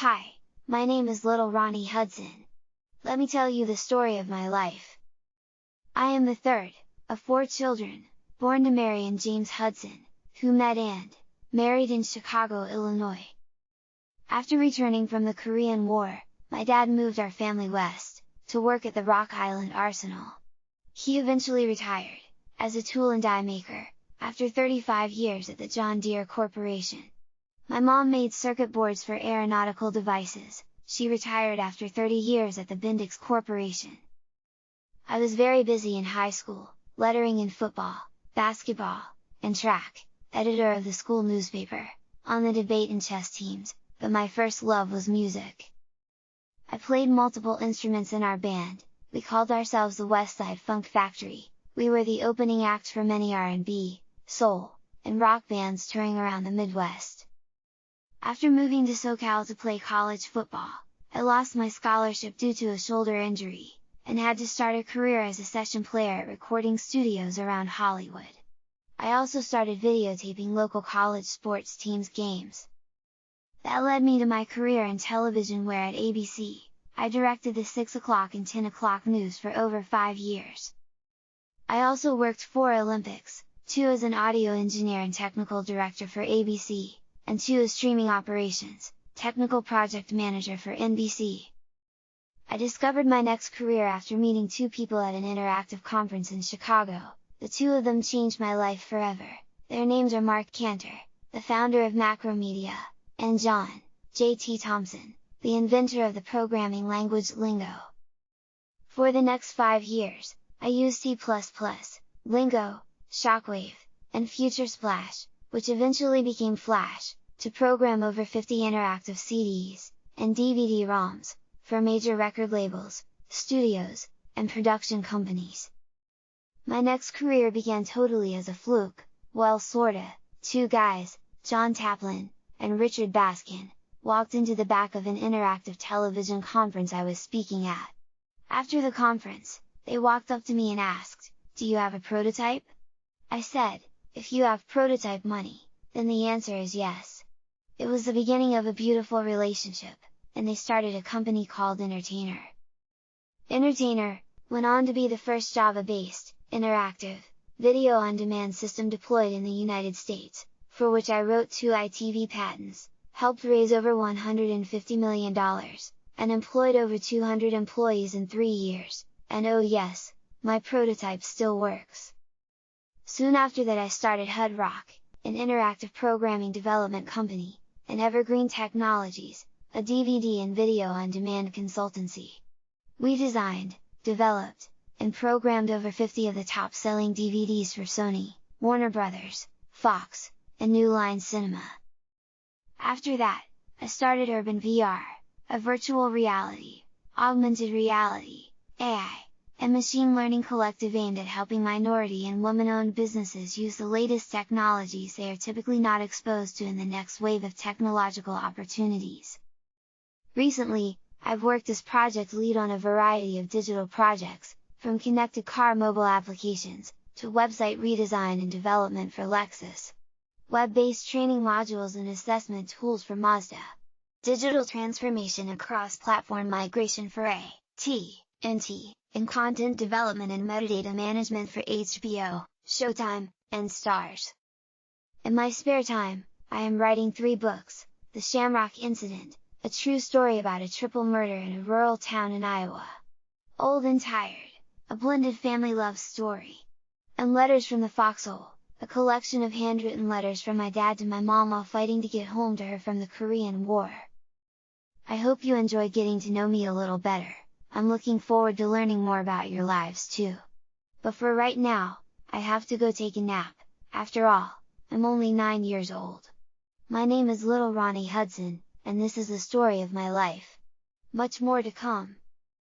Hi, my name is Lil Ronnie Hudson. Let me tell you the story of my life. I am the third of 4 children, born to Mary and James Hudson, who met and married in Chicago, Illinois. After returning from the Korean War, my dad moved our family west, to work at the Rock Island Arsenal. He eventually retired, as a tool and die maker, after 35 years at the John Deere Corporation. My mom made circuit boards for aeronautical devices. She retired after 30 years at the Bendix Corporation. I was very busy in high school, lettering in football, basketball, and track, editor of the school newspaper, on the debate and chess teams, but my first love was music. I played multiple instruments in our band. We called ourselves the Westside Funk Factory. We were the opening act for many R&B, soul, and rock bands touring around the Midwest. After moving to SoCal to play college football, I lost my scholarship due to a shoulder injury, and had to start a career as a session player at recording studios around Hollywood. I also started videotaping local college sports teams' games. That led me to my career in television, where at ABC, I directed the 6 o'clock and 10 o'clock news for over 5 years. I also worked 4 Olympics, 2 as an audio engineer and technical director for ABC, and 2 as streaming operations, technical project manager for NBC. I discovered my next career after meeting 2 people at an interactive conference in Chicago. The 2 of them changed my life forever. Their names are Mark Cantor, the founder of Macromedia, and John J.T. Thompson, the inventor of the programming language Lingo. For the next 5 years, I used C++, Lingo, Shockwave, and Future Splash, which eventually became Flash, to program over 50 interactive CDs, and DVD-ROMs, for major record labels, studios, and production companies. My next career began totally as a fluke. Well, sorta. 2 guys, John Taplin, and Richard Baskin, walked into the back of an interactive television conference I was speaking at. After the conference, they walked up to me and asked, "Do you have a prototype?" I said, "If you have prototype money, then the answer is yes." It was the beginning of a beautiful relationship, and they started a company called Entertainer. Entertainer went on to be the first Java-based, interactive, video-on-demand system deployed in the United States, for which I wrote 2 ITV patents, helped raise over $150 million, and employed over 200 employees in 3 years, and oh yes, my prototype still works! Soon after that I started HUD Rock, an interactive programming development company, and Evergreen Technologies, a DVD and video-on-demand consultancy. We designed, developed, and programmed over 50 of the top-selling DVDs for Sony, Warner Brothers, Fox, and New Line Cinema. After that, I started Urban VR, a virtual reality, augmented reality, AI, and machine learning collective aimed at helping minority and women-owned businesses use the latest technologies they are typically not exposed to in the next wave of technological opportunities. Recently, I've worked as project lead on a variety of digital projects, from connected car mobile applications, to website redesign and development for Lexus, web-based training modules and assessment tools for Mazda, digital transformation and cross-platform migration for AT&T, and content development and metadata management for HBO, Showtime, and Starz. In my spare time, I am writing 3 books: The Shamrock Incident, a true story about a triple murder in a rural town in Iowa; Old and Tired, a blended family love story; and Letters from the Foxhole, a collection of handwritten letters from my dad to my mom while fighting to get home to her from the Korean War. I hope you enjoy getting to know me a little better. I'm looking forward to learning more about your lives too. But for right now, I have to go take a nap. After all, I'm only 9 years old. My name is Lil Ronnie Hudson, and this is the story of my life. Much more to come.